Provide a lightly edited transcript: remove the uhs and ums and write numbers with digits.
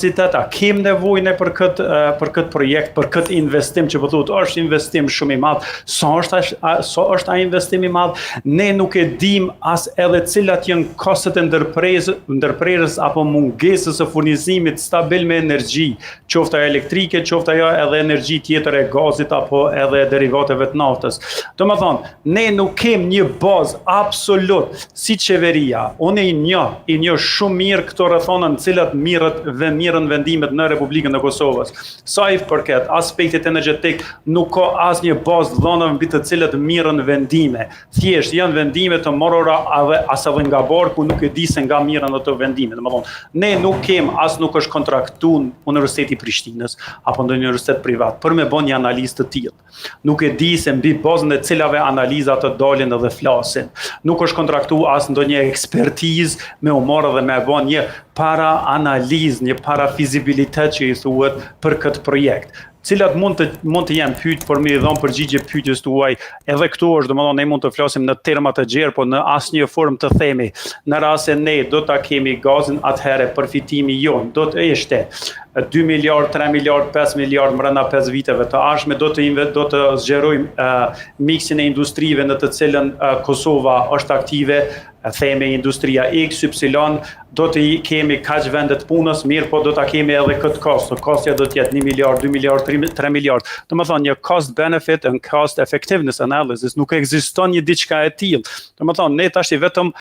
A kem nevojë për këtë projekt, për këtë investim që po thotë është investim shumë i madh, sa është ai investim i madh, ne nuk e dim as edhe cilat janë kostet e ndërprerjes apo mungesës së furnizimit stabil me energji, qoftë ajo elektrike, qoftë ajo edhe energji tjetër e gazit apo edhe derivateve të naftës. Domethënë, ne nuk kem një bazë absolut si qeveria. Unë i njoh shumë mirë këto rrethona në cilat mirën vendimet në Republikën e Kosovës. Sa i përket aspektit energjetik, nuk ka asnjë bazë dhënave mbi të cilët mirën vendime. Thjesht janë vendime të marrura as edhe nga barku, nuk e di se nga mirën ato vendime. Domethënë, ne nuk kem nuk është kontraktuar Universiteti i Prishtinës apo ndonjë universitet privat për me bën një analizë të tillë. Nuk e di se mbi bazën e cilave analiza të dalin edhe flasin. Nuk është kontraktuar as ndonjë ekspertizë me u marrë dhe me bën një para analizë, një para fizibilitet që i thuhet për këtë projekt. Cilat mund të jenë pyetje për me i dhënë përgjigje pyetjes tuaj. Edhe këtu është, domethënë ne mund të flasim në terma të gjerë, por në asnjë formë të themi. Në rast se ne do ta kemi gazin, atëherë përfitimi jon do të ishte 2 miliard, 3 miliard, 5 miliard brenda 5 viteve të ardhshme, do të zgjerojmë miksin e industrive në të cilën Kosova është aktive, theme industria XY, do të kemi kaq vende të punës, mirë, po do ta kemi edhe këtë kost. Kostja do të jetë 1 miliard, 2 miliard, 3 miliard. Domethënë një cost benefit and cost effectiveness analysis, nuk ekziston një diçka e tillë. Domethënë ne tash vetëm